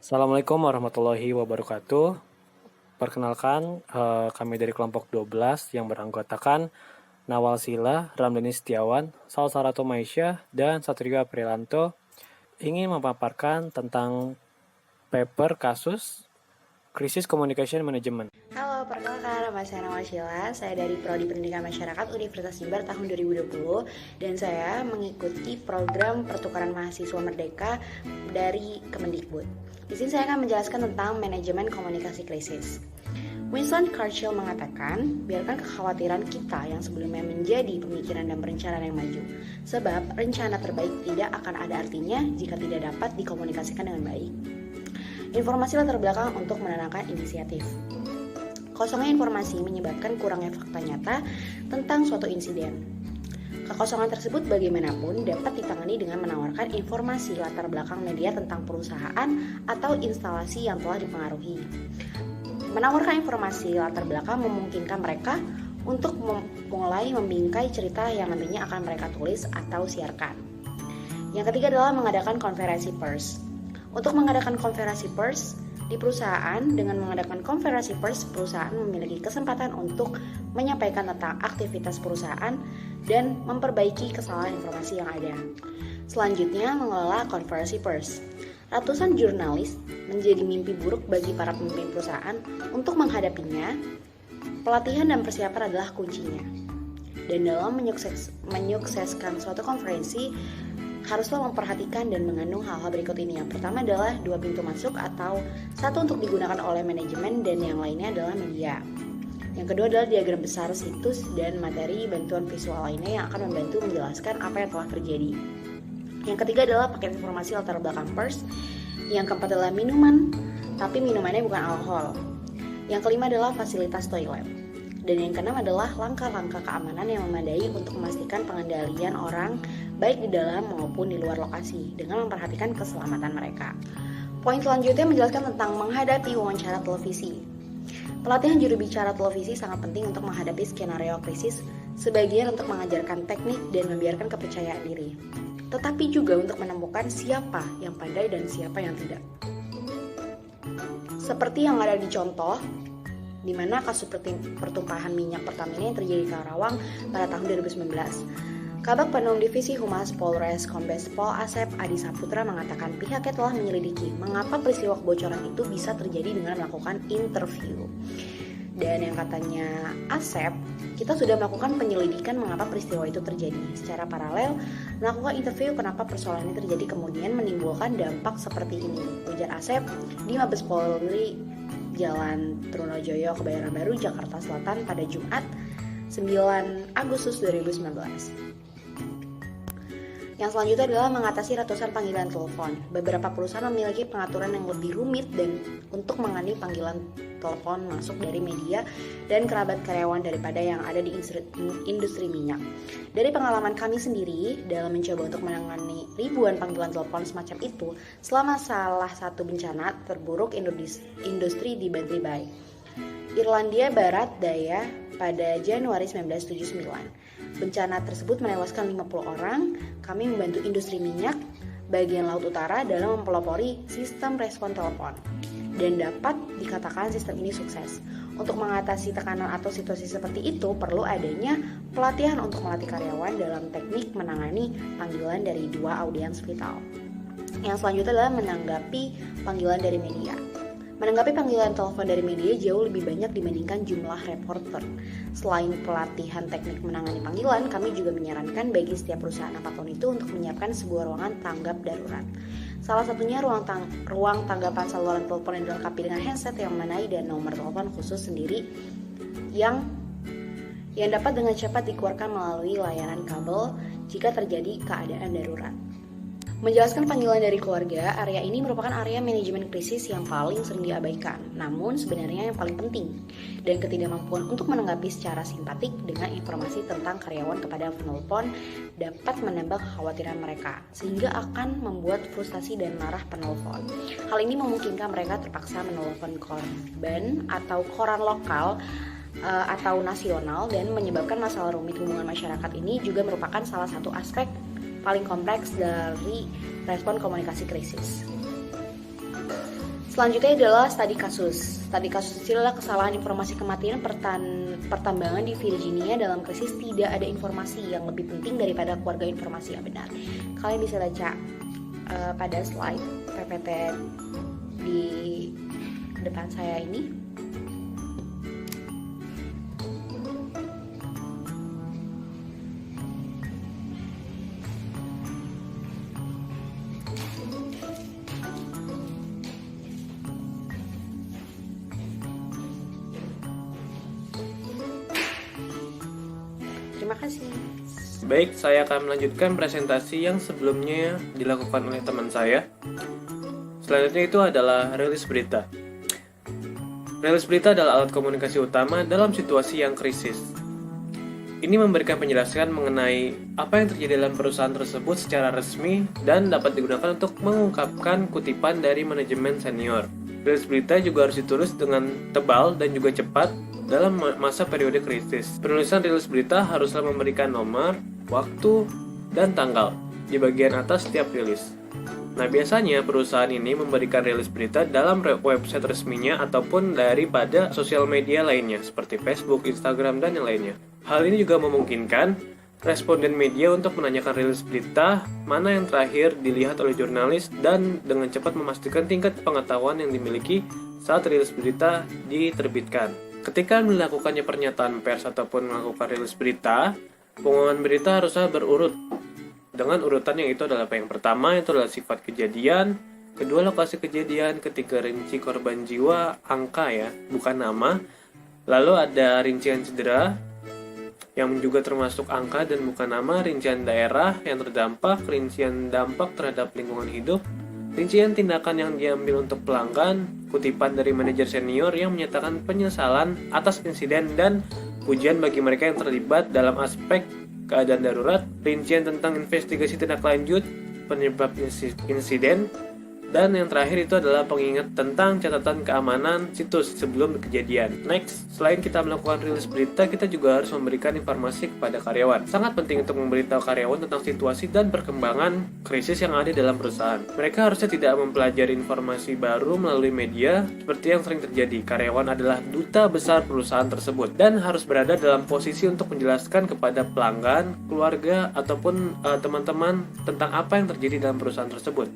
Assalamualaikum warahmatullahi wabarakatuh. Perkenalkan, kami dari kelompok 12 yang beranggotakan Nawal Sila, Ramdhani Setiawan, Salsarato Maisha, dan Satrio Aprilanto ingin memaparkan tentang paper kasus Krisis Communication Management. Halo, perkenalkan nama saya Nawal Sheila. Saya dari Prodi Pendidikan Masyarakat Universitas Jember tahun 2020 dan saya mengikuti program pertukaran mahasiswa merdeka dari Kemendikbud. Di sini saya akan menjelaskan tentang manajemen komunikasi krisis. Winston Churchill mengatakan, biarkan kekhawatiran kita yang sebelumnya menjadi pemikiran dan perencanaan yang maju. Sebab rencana terbaik tidak akan ada artinya jika tidak dapat dikomunikasikan dengan baik. Informasi latar belakang untuk menenangkan inisiatif. Kosongnya informasi menyebabkan kurangnya fakta nyata tentang suatu insiden. Kekosongan tersebut bagaimanapun dapat ditangani dengan menawarkan informasi latar belakang media tentang perusahaan atau instalasi yang telah dipengaruhi. Menawarkan informasi latar belakang memungkinkan mereka untuk mulai membingkai cerita yang nantinya akan mereka tulis atau siarkan. Yang ketiga adalah mengadakan konferensi pers. Untuk mengadakan konferensi pers di perusahaan, dengan mengadakan konferensi pers, perusahaan memiliki kesempatan untuk menyampaikan tentang aktivitas perusahaan dan memperbaiki kesalahan informasi yang ada. Selanjutnya, mengelola konferensi pers. Ratusan jurnalis menjadi mimpi buruk bagi para pemimpin perusahaan. Untuk menghadapinya, pelatihan dan persiapan adalah kuncinya. Dan dalam menyukseskan suatu konferensi, haruslah memperhatikan dan mengandung hal-hal berikut ini. Yang pertama adalah 2 pintu masuk atau satu untuk digunakan oleh manajemen dan yang lainnya adalah media. Yang kedua adalah diagram besar situs dan materi bantuan visual lainnya yang akan membantu menjelaskan apa yang telah terjadi. Yang ketiga adalah paket informasi latar belakang pers. Yang keempat adalah minuman, tapi minumannya bukan alkohol. Yang kelima adalah fasilitas toilet. Dan yang keenam adalah langkah-langkah keamanan yang memadai untuk memastikan pengendalian orang baik di dalam maupun di luar lokasi dengan memperhatikan keselamatan mereka. Poin selanjutnya menjelaskan tentang menghadapi wawancara televisi. Pelatihan juru bicara televisi sangat penting untuk menghadapi skenario krisis, sebagian untuk mengajarkan teknik dan membiarkan kepercayaan diri, tetapi juga untuk menemukan siapa yang pandai dan siapa yang tidak. Seperti yang ada di contoh, di mana kasus pertumpahan minyak Pertamina yang terjadi di Karawang pada tahun 2019. Kabag Penum Divisi Humas Polres Kombes Pol Asep Adi Saputra mengatakan pihaknya telah menyelidiki mengapa peristiwa kebocoran itu bisa terjadi dengan melakukan interview. Dan yang katanya Asep, kita sudah melakukan penyelidikan mengapa peristiwa itu terjadi. Secara paralel, melakukan interview kenapa persoalan ini terjadi kemudian menimbulkan dampak seperti ini. Ujar Asep di Mabes Polri Jalan Trunojoyo, Kebayoran Baru, Jakarta Selatan pada Jumat 9 Agustus 2019. Yang selanjutnya adalah mengatasi ratusan panggilan telepon. Beberapa perusahaan memiliki pengaturan yang lebih rumit dan untuk mengenai panggilan telepon masuk dari media dan kerabat karyawan daripada yang ada di industri minyak. Dari pengalaman kami sendiri dalam mencoba untuk menangani ribuan panggilan telepon semacam itu selama salah satu bencana terburuk industri di Bantry Bay, Irlandia Barat Daya pada Januari 1979. Bencana tersebut menewaskan 50 orang. Kami membantu industri minyak bagian Laut Utara dalam mempelopori sistem respon telepon. Dan dapat dikatakan sistem ini sukses. Untuk mengatasi tekanan atau situasi seperti itu perlu adanya pelatihan untuk melatih karyawan dalam teknik menangani panggilan dari 2 audiens vital. Yang selanjutnya adalah menanggapi panggilan dari media. Menanggapi panggilan telepon dari media jauh lebih banyak dibandingkan jumlah reporter. Selain pelatihan teknik menangani panggilan, kami juga menyarankan bagi setiap perusahaan apapun itu untuk menyiapkan sebuah ruangan tanggap darurat. Salah satunya ruang tanggapan saluran telepon yang dilengkapi dengan handset yang memanai dan nomor telepon khusus sendiri yang dapat dengan cepat dikeluarkan melalui layanan kabel jika terjadi keadaan darurat. Menjelaskan panggilan dari keluarga, area ini merupakan area manajemen krisis yang paling sering diabaikan, namun sebenarnya yang paling penting, dan ketidakmampuan untuk menanggapi secara simpatik dengan informasi tentang karyawan kepada penelpon dapat menambah kekhawatiran mereka, sehingga akan membuat frustasi dan marah penelpon. Hal ini memungkinkan mereka terpaksa menelpon korban atau koran lokal atau nasional dan menyebabkan masalah rumit hubungan masyarakat. Ini juga merupakan salah satu aspek paling kompleks dari respon komunikasi krisis. Selanjutnya adalah studi kasus. Studi kasus ini adalah kesalahan informasi kematian pertambangan di Virginia dalam krisis. Tidak ada informasi yang lebih penting daripada keluarga informasi yang benar. Kalian bisa baca pada slide PPT di depan saya ini. Terima kasih. Baik, saya akan melanjutkan presentasi yang sebelumnya dilakukan oleh teman saya. Selanjutnya itu adalah rilis berita. Rilis berita adalah alat komunikasi utama dalam situasi yang krisis. Ini memberikan penjelasan mengenai apa yang terjadi dalam perusahaan tersebut secara resmi dan dapat digunakan untuk mengungkapkan kutipan dari manajemen senior. Rilis berita juga harus ditulis dengan tebal dan juga cepat dalam masa periode krisis. Penulisan rilis berita haruslah memberikan nomor, waktu, dan tanggal di bagian atas setiap rilis. Nah, biasanya perusahaan ini memberikan rilis berita dalam website resminya ataupun daripada sosial media lainnya seperti Facebook, Instagram, dan yang lainnya. Hal ini juga memungkinkan responden media untuk menanyakan rilis berita mana yang terakhir dilihat oleh jurnalis dan dengan cepat memastikan tingkat pengetahuan yang dimiliki saat rilis berita diterbitkan. Ketika melakukannya pernyataan pers ataupun melakukan rilis berita, pengumuman berita harusnya berurut dengan urutan yang itu adalah yang pertama itu adalah sifat kejadian, kedua lokasi kejadian, ketiga rinci korban jiwa, angka ya, bukan nama, lalu ada rincian cedera yang juga termasuk angka dan bukan nama, rincian daerah yang terdampak, rincian dampak terhadap lingkungan hidup, rincian tindakan yang diambil untuk pelanggan, kutipan dari manajer senior yang menyatakan penyesalan atas insiden dan pujian bagi mereka yang terlibat dalam aspek keadaan darurat, rincian tentang investigasi tindak lanjut penyebab insiden, dan yang terakhir itu adalah pengingat tentang catatan keamanan situs sebelum kejadian. Next, selain kita melakukan rilis berita, kita juga harus memberikan informasi kepada karyawan. Sangat penting untuk memberitahu karyawan tentang situasi dan perkembangan krisis yang ada dalam perusahaan. Mereka harusnya tidak mempelajari informasi baru melalui media seperti yang sering terjadi. Karyawan adalah duta besar perusahaan tersebut dan harus berada dalam posisi untuk menjelaskan kepada pelanggan, keluarga, ataupun teman-teman tentang apa yang terjadi dalam perusahaan tersebut.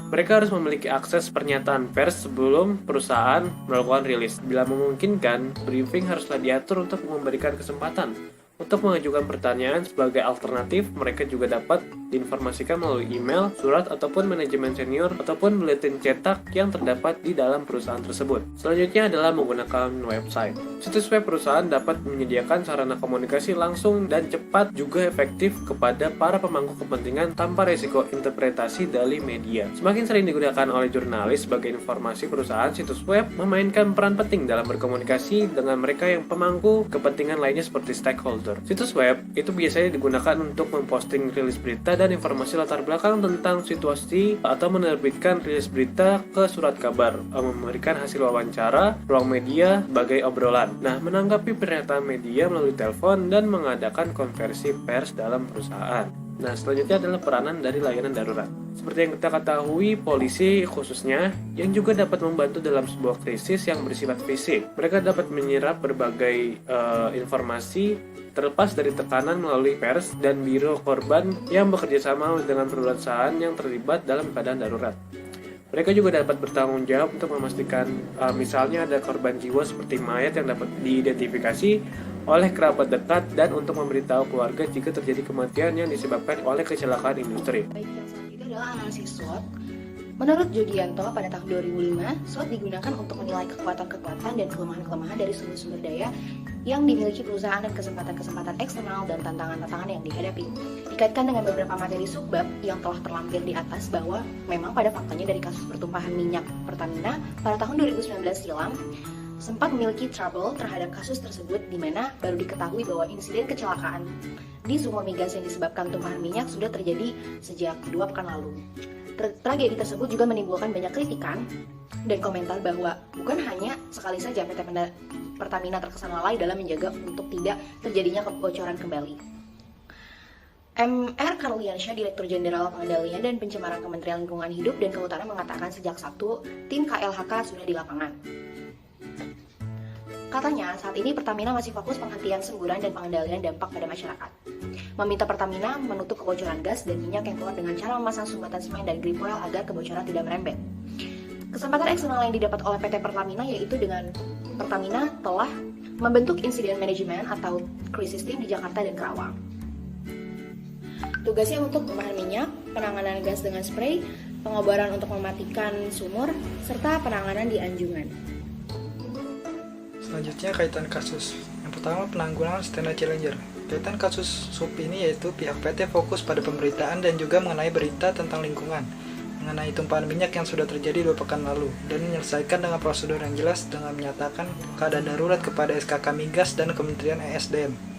Mereka harus memiliki akses pernyataan pers sebelum perusahaan melakukan rilis. Bila memungkinkan, briefing haruslah diatur untuk memberikan kesempatan untuk mengajukan pertanyaan sebagai alternatif. Mereka juga dapat diinformasikan melalui email, surat, ataupun manajemen senior, ataupun buletin cetak yang terdapat di dalam perusahaan tersebut. Selanjutnya adalah menggunakan website. Situs web perusahaan dapat menyediakan sarana komunikasi langsung dan cepat juga efektif kepada para pemangku kepentingan tanpa risiko interpretasi dari media. Semakin sering digunakan oleh jurnalis sebagai informasi perusahaan, situs web memainkan peran penting dalam berkomunikasi dengan mereka yang pemangku kepentingan lainnya seperti stakeholder. Situs web itu biasanya digunakan untuk memposting rilis berita dan informasi latar belakang tentang situasi atau menerbitkan rilis berita ke surat kabar, memberikan hasil wawancara, ruang media sebagai obrolan. Nah, menanggapi pernyataan media melalui telepon dan mengadakan konversi pers dalam perusahaan. Nah, selanjutnya adalah peranan dari layanan darurat. Seperti yang kita ketahui, polisi khususnya yang juga dapat membantu dalam sebuah krisis yang bersifat fisik. Mereka dapat menyerap berbagai informasi terlepas dari tekanan melalui pers dan biro korban yang bekerja sama dengan perusahaan yang terlibat dalam keadaan darurat. Mereka juga dapat bertanggung jawab untuk memastikan misalnya ada korban jiwa seperti mayat yang dapat diidentifikasi oleh kerabat dekat dan untuk memberitahu keluarga jika terjadi kematian yang disebabkan oleh kecelakaan industri. Baik, yang selanjutnya adalah analisis SWOT. Menurut Judianto, pada tahun 2005, SWOT digunakan untuk menilai kekuatan-kekuatan dan kelemahan-kelemahan dari sumber-sumber daya yang dimiliki perusahaan dan kesempatan-kesempatan eksternal dan tantangan-tantangan yang dihadapi. Dikaitkan dengan beberapa materi subbab yang telah terlampir di atas bahwa memang pada faktanya dari kasus pertumpahan minyak Pertamina pada tahun 2019 silam sempat memiliki trouble terhadap kasus tersebut, di mana baru diketahui bahwa insiden kecelakaan di sumur migas yang disebabkan tumpahan minyak sudah terjadi sejak 2 pekan lalu. Tragedi tersebut juga menimbulkan banyak kritikan dan komentar bahwa bukan hanya sekali saja PT Pertamina terkesan lalai dalam menjaga untuk tidak terjadinya kebocoran kembali. M.R. Karliansyah, Direktur Jenderal Pengendalian dan Pencemaran Kementerian Lingkungan Hidup dan Kehutanan mengatakan sejak Sabtu, tim KLHK sudah di lapangan. Katanya, saat ini Pertamina masih fokus penghentian semburan dan pengendalian dampak pada masyarakat. Meminta Pertamina menutup kebocoran gas dan minyak yang keluar dengan cara memasang sumbatan semen dan grip oil agar kebocoran tidak merembet. Kesempatan eksternal yang didapat oleh PT Pertamina yaitu dengan Pertamina telah membentuk insiden manajemen atau krisis team di Jakarta dan Karawang. Tugasnya untuk pemahan minyak, penanganan gas dengan spray, pengobaran untuk mematikan sumur, serta penanganan di anjungan. Selanjutnya kaitan kasus. Yang pertama penanggulangan Stena Challenger. Kaitan kasus SUP ini yaitu pihak PT fokus pada pemberitaan dan juga mengenai berita tentang lingkungan, mengenai tumpahan minyak yang sudah terjadi 2 pekan lalu, dan menyelesaikan dengan prosedur yang jelas dengan menyatakan keadaan darurat kepada SKK Migas dan Kementerian ESDM.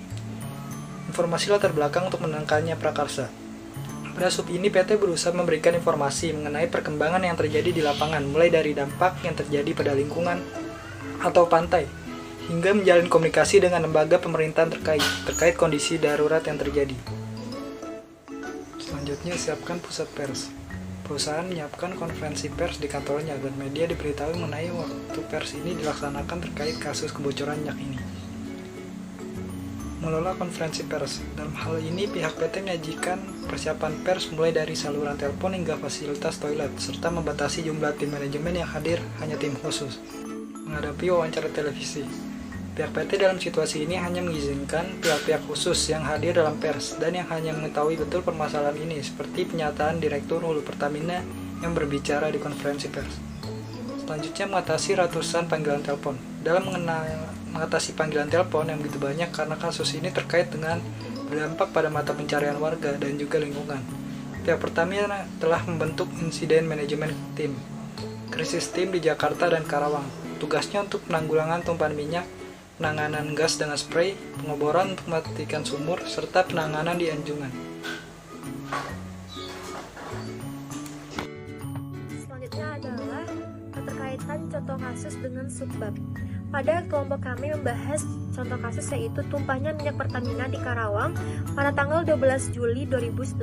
Informasi latar belakang untuk menangkalnya prakarsa. Pada SUP ini PT berusaha memberikan informasi mengenai perkembangan yang terjadi di lapangan, mulai dari dampak yang terjadi pada lingkungan atau pantai, hingga menjalin komunikasi dengan lembaga pemerintahan terkait kondisi darurat yang terjadi. Selanjutnya siapkan pusat pers. Perusahaan menyiapkan konferensi pers di kantornya agar media diberitahu mengenai waktu pers ini dilaksanakan terkait kasus kebocoran minyak ini. Mengelola konferensi pers. Dalam hal ini pihak PT menyajikan persiapan pers mulai dari saluran telepon hingga fasilitas toilet, serta membatasi jumlah tim manajemen yang hadir hanya tim khusus. Menghadapi wawancara televisi. Pihak PT dalam situasi ini hanya mengizinkan pihak-pihak khusus yang hadir dalam pers dan yang hanya mengetahui betul permasalahan ini, seperti pernyataan Direktur Hulu Pertamina yang berbicara di konferensi pers. Selanjutnya mengatasi ratusan panggilan telepon. Dalam mengatasi panggilan telepon yang begitu banyak karena kasus ini terkait dengan berdampak pada mata pencarian warga dan juga lingkungan. Pihak Pertamina telah membentuk insiden manajemen tim, krisis tim di Jakarta dan Karawang. Tugasnya untuk penanggulangan tumpahan minyak, penanganan gas dengan spray, pengoboran untuk mematikan sumur, serta penanganan di anjungan. Selanjutnya adalah keterkaitan contoh kasus dengan subbab. Pada kelompok kami membahas contoh kasus yaitu tumpahnya minyak Pertamina di Karawang pada tanggal 12 Juli 2019,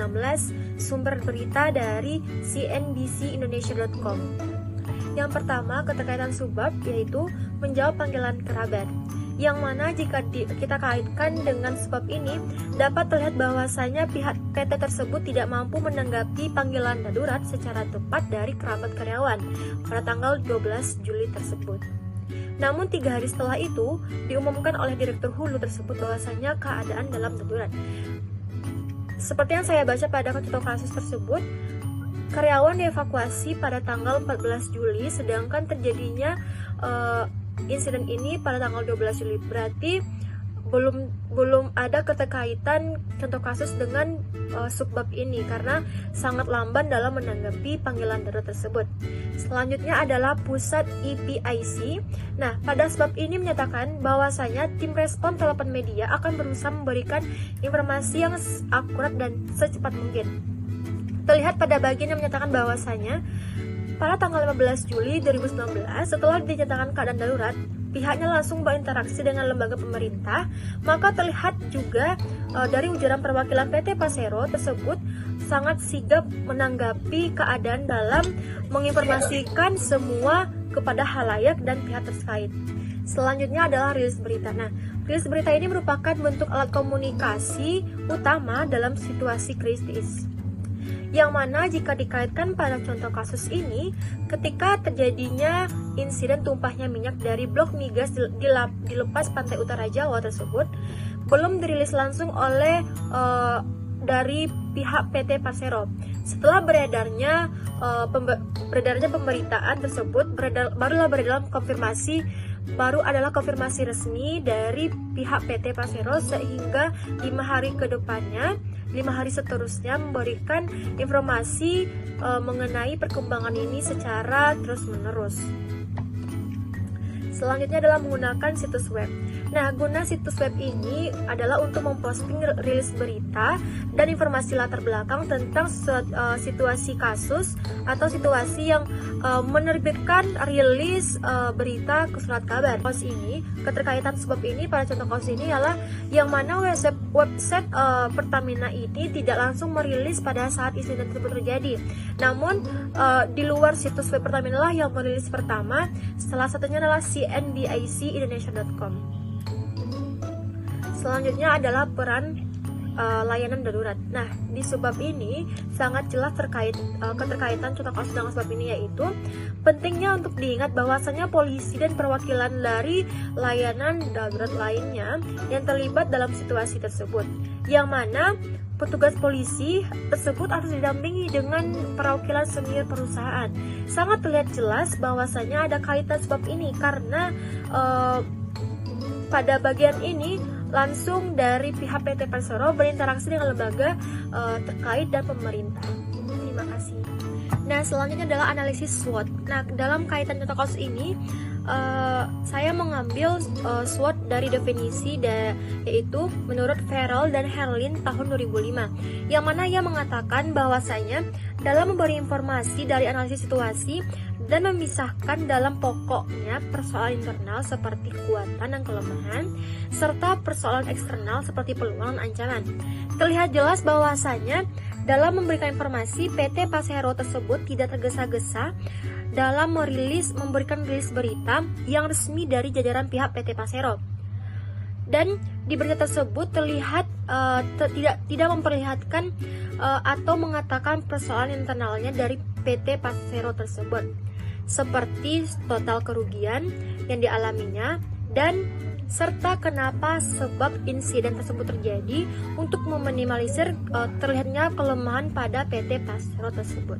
sumber berita dari cnbcindonesia.com. Yang pertama, keterkaitan subbab yaitu menjawab panggilan kerabat, yang mana jika kita kaitkan dengan sebab ini dapat terlihat bahwasanya pihak PT tersebut tidak mampu menanggapi panggilan darurat secara tepat dari kerabat karyawan pada tanggal 12 Juli tersebut. Namun 3 hari setelah itu diumumkan oleh Direktur Hulu tersebut bahwasanya keadaan dalam darurat. Seperti yang saya baca pada contoh kasus tersebut, karyawan dievakuasi pada tanggal 14 Juli sedangkan terjadinya insiden ini pada tanggal 12 Juli. Berarti belum ada keterkaitan contoh kasus dengan subbab ini karena sangat lamban dalam menanggapi panggilan darurat tersebut. Selanjutnya adalah pusat EPIC. Nah, pada sebab ini menyatakan bahwasanya tim respon telepon media akan berusaha memberikan informasi yang akurat dan secepat mungkin. Terlihat pada bagian yang menyatakan bahwasanya pada tanggal 15 Juli 2019 setelah dinyatakan keadaan darurat, pihaknya langsung berinteraksi dengan lembaga pemerintah. Maka terlihat juga dari ujaran perwakilan PT Persero tersebut sangat sigap menanggapi keadaan dalam menginformasikan semua kepada halayak dan pihak terkait. Selanjutnya adalah rilis berita. Nah, rilis berita ini merupakan bentuk alat komunikasi utama dalam situasi kritis, yang mana jika dikaitkan pada contoh kasus ini, ketika terjadinya insiden tumpahnya minyak dari blok migas di lepas pantai utara Jawa tersebut belum dirilis langsung oleh dari pihak PT Persero. Setelah beredarnya pemberitaan tersebut, barulah beredar konfirmasi resmi dari pihak PT Persero, sehingga 5 hari ke depannya, 5 hari seterusnya memberikan informasi mengenai perkembangan ini secara terus-menerus. Selanjutnya adalah menggunakan situs web. Nah, guna situs web ini adalah untuk memposting rilis berita dan informasi latar belakang tentang situasi kasus atau situasi yang menerbitkan rilis berita ke surat kabar. Kasus ini, keterkaitan sebab ini pada contoh kasus ini adalah yang mana website Pertamina ini tidak langsung merilis pada saat insiden tersebut terjadi. Namun di luar situs web Pertamina lah yang merilis pertama. Salah satunya adalah cnbcindonesia.com. Selanjutnya adalah peran layanan darurat. Nah, di sebab ini sangat jelas keterkaitan contoh kasus dengan sebab ini, yaitu pentingnya untuk diingat bahwasanya polisi dan perwakilan dari layanan darurat lainnya yang terlibat dalam situasi tersebut, yang mana petugas polisi tersebut harus didampingi dengan perwakilan senior perusahaan. Sangat terlihat jelas bahwasanya ada kaitan sebab ini karena pada bagian ini langsung dari pihak PT Persero berinteraksi dengan lembaga terkait dan pemerintah. Terima kasih. Nah, selanjutnya adalah analisis SWOT. Nah, dalam kaitan contoh kasus ini saya mengambil SWOT dari definisi yaitu menurut Farrell dan Herlin tahun 2005, yang mana ia mengatakan bahwasanya dalam memberi informasi dari analisis situasi dan memisahkan dalam pokoknya persoalan internal seperti kekuatan dan kelemahan, serta persoalan eksternal seperti peluang dan ancaman. Terlihat jelas bahwasanya dalam memberikan informasi, PT Persero tersebut tidak tergesa-gesa dalam memberikan rilis berita yang resmi dari jajaran pihak PT Persero. Dan di berita tersebut terlihat tidak memperlihatkan atau mengatakan persoalan internalnya dari PT Persero tersebut, seperti total kerugian yang dialaminya dan serta kenapa sebab insiden tersebut terjadi untuk meminimalisir terlihatnya kelemahan pada PT Persero tersebut.